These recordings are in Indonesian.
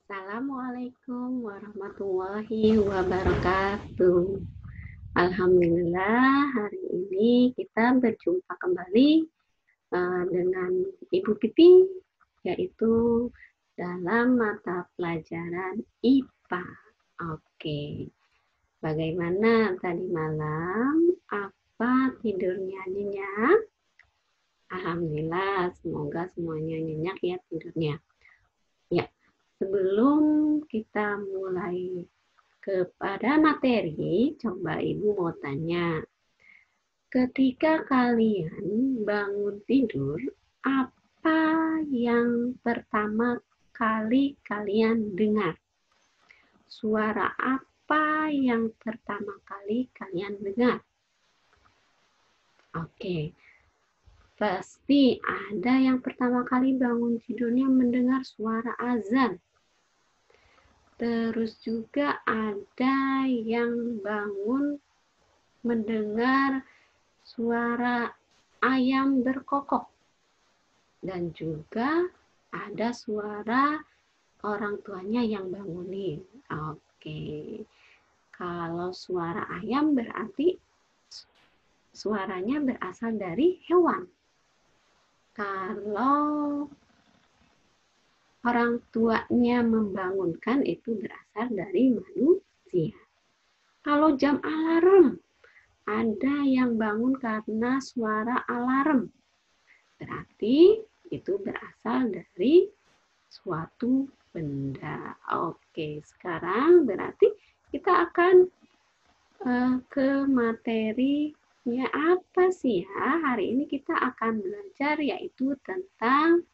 Assalamualaikum warahmatullahi wabarakatuh. Alhamdulillah, hari ini kita berjumpa kembali dengan Ibu Pipi, yaitu dalam mata pelajaran IPA. Oke, bagaimana tadi malam? Apa tidurnya nyenyak? Alhamdulillah, semoga semuanya nyenyak ya tidurnya. Ya, sebelum kita mulai kepada materi, coba Ibu mau tanya. Ketika kalian bangun tidur, apa yang pertama kali kalian dengar? Suara apa yang pertama kali kalian dengar? Oke, pasti ada yang pertama kali bangun tidurnya mendengar suara azan. Terus juga ada yang bangun mendengar suara ayam berkokok. Dan juga ada suara orang tuanya yang bangunin. Oke. Kalau suara ayam berarti suaranya berasal dari hewan. Kalau orang tuanya membangunkan itu berasal dari manusia. Kalau jam alarm, ada yang bangun karena suara alarm. Berarti itu berasal dari suatu benda. Oke, sekarang berarti kita akan ke materinya apa sih ya? Hari ini kita akan belajar yaitu tentang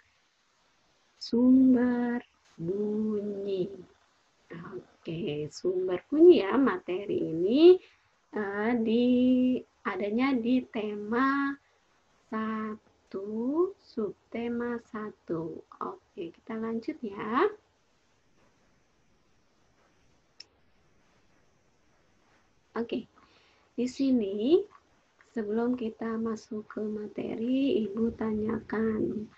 sumber bunyi. Oke, sumber bunyi ya materi ini adanya di tema 1, subtema 1. Oke, kita lanjut ya. Oke, di sini sebelum kita masuk ke materi, Ibu tanyakan.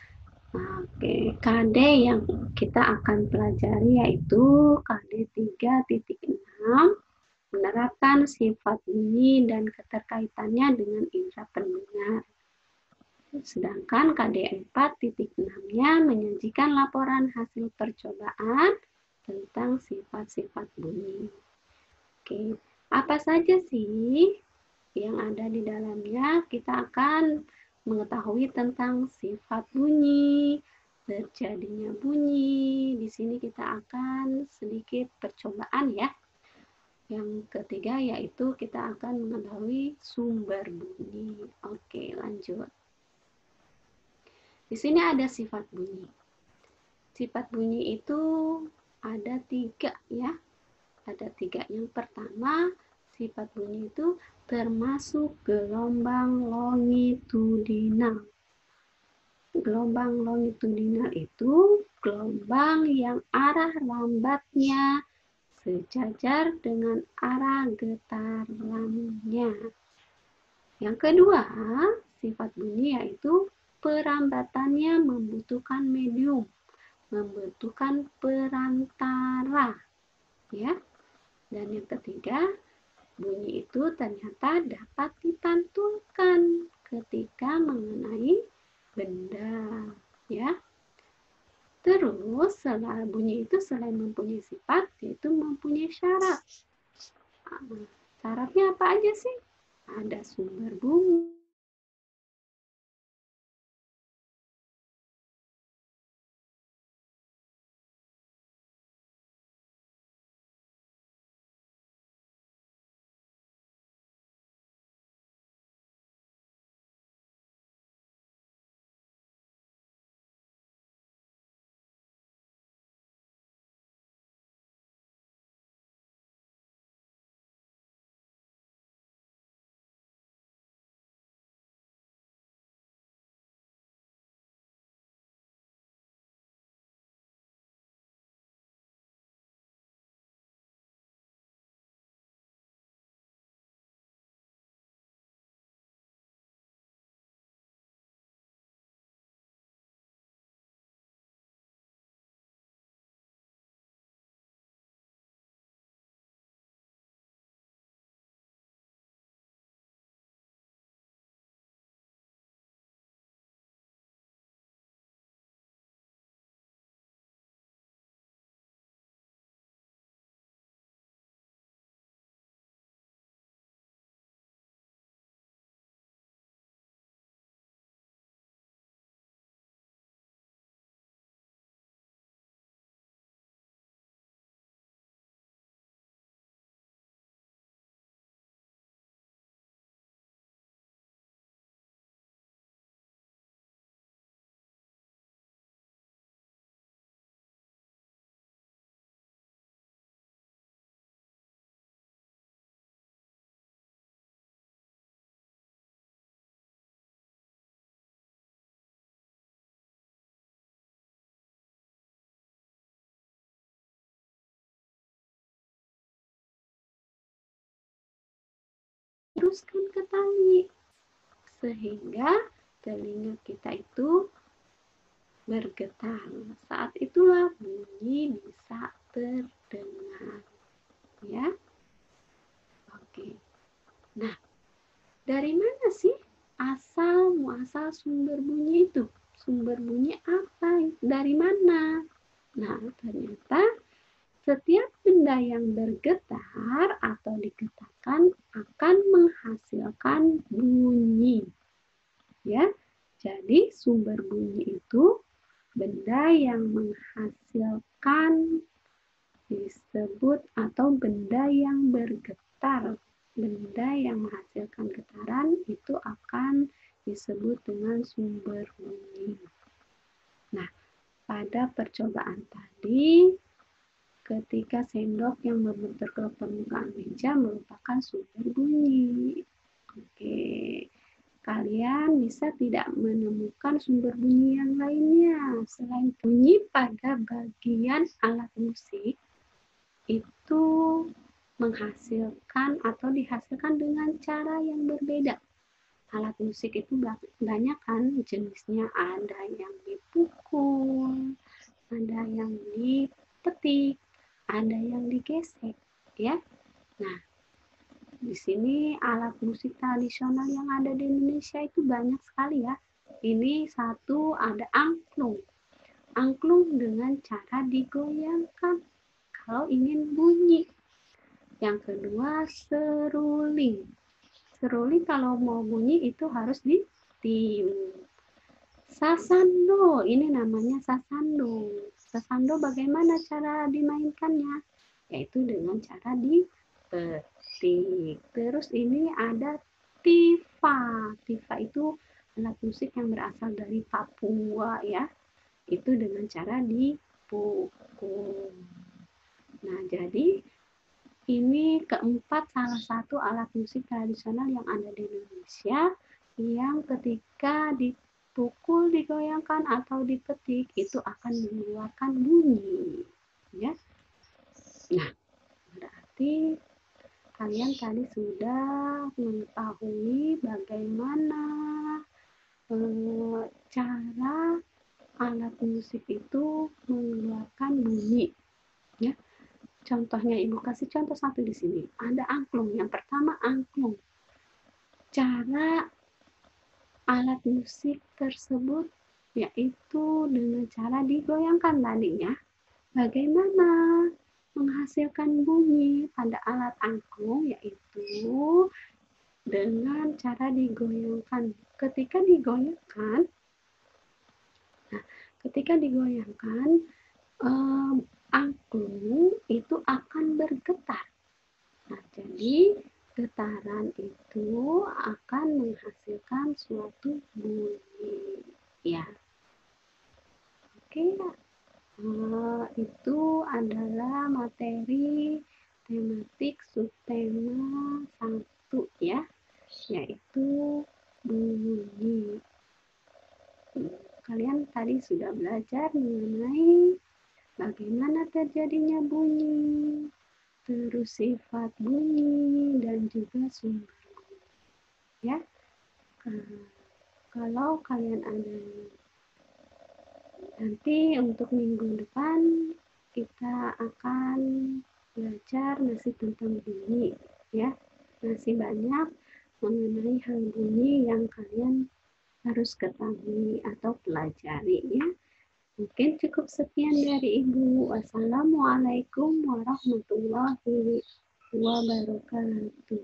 Oke, KD yang kita akan pelajari yaitu KD 3.6, menerapkan sifat bunyi dan keterkaitannya dengan indera pendengar. Sedangkan KD 4.6-nya menyajikan laporan hasil percobaan tentang sifat-sifat bunyi. Oke, apa saja sih yang ada di dalamnya? Kita akan mengetahui tentang sifat bunyi, terjadinya bunyi. Di sini kita akan sedikit percobaan ya. Yang ketiga yaitu kita akan mengetahui sumber bunyi. Oke, lanjut. Di sini ada sifat bunyi. Sifat bunyi itu ada 3 ya. Ada 3. Yang pertama, sifat bunyi itu termasuk gelombang longitudinal. Gelombang longitudinal itu gelombang yang arah lambatnya sejajar dengan arah getarannya. Yang kedua, sifat bunyi yaitu perambatannya membutuhkan medium, membutuhkan perantara, ya. Dan yang ketiga, bunyi itu ternyata dapat dipantulkan ketika mengenai benda, ya. Terus, bunyi itu selain mempunyai sifat, yaitu mempunyai syarat. Syaratnya apa aja sih? Ada sumber bunyi, diharuskan ke tali sehingga telinga kita itu bergetar. Saat itulah bunyi bisa terdengar. Ya. Oke. Nah, dari mana sih asal muasal sumber bunyi itu? Sumber bunyi apa? Dari mana? Nah, ternyata setiap benda yang bergetar atau digetarkan akan menghasilkan bunyi. Ya. Jadi sumber bunyi itu benda yang menghasilkan disebut atau benda yang bergetar. Benda yang menghasilkan getaran itu akan disebut dengan sumber bunyi. Nah, pada percobaan tadi, ketika sendok yang membentur ke permukaan meja merupakan sumber bunyi. Oke, kalian bisa tidak menemukan sumber bunyi yang lainnya. Selain bunyi pada bagian alat musik, itu menghasilkan atau dihasilkan dengan cara yang berbeda. Alat musik itu banyak kan jenisnya, ada yang dipukul, ada yang dipetik, ada yang digesek, ya. Nah, di sini alat musik tradisional yang ada di Indonesia itu banyak sekali ya. Ini satu ada angklung. Angklung dengan cara digoyangkan kalau ingin bunyi. Yang kedua, seruling. Seruling kalau mau bunyi itu harus ditiup. Sasando, ini namanya sasando. Sasando bagaimana cara dimainkannya? Yaitu dengan cara dipetik. Terus ini ada tifa. Tifa itu alat musik yang berasal dari Papua ya. Itu dengan cara dipukul. Nah, jadi ini keempat salah satu alat musik tradisional yang ada di Indonesia yang ketika dipukul, digoyangkan atau dipetik itu akan mengeluarkan bunyi. Ya. Nah, berarti kalian tadi sudah mengetahui bagaimana cara alat musik itu mengeluarkan bunyi. Ya. Contohnya, Ibu kasih contoh satu di sini. Ada angklung. Yang pertama angklung. Cara alat musik tersebut yaitu dengan cara digoyangkan tadinya. Bagaimana menghasilkan bunyi pada alat angklung yaitu dengan cara digoyangkan. Ketika digoyangkan, angklung itu akan bergetar. Nah, jadi getaran itu akan menghasilkan suatu bunyi. Ya. Oke. Itu adalah materi tematik subtema 1 ya, yaitu bunyi. Kalian tadi sudah belajar mengenai bagaimana terjadinya bunyi, terus sifat bunyi, dan juga sumber bunyi. Ya, kalau kalian ada nanti untuk minggu depan kita akan belajar masih tentang bunyi, ya, masih banyak mengenai hal bunyi yang kalian harus ketahui atau pelajari ya. Mungkin cukup sekian dari Ibu. Wassalamualaikum warahmatullahi wabarakatuh.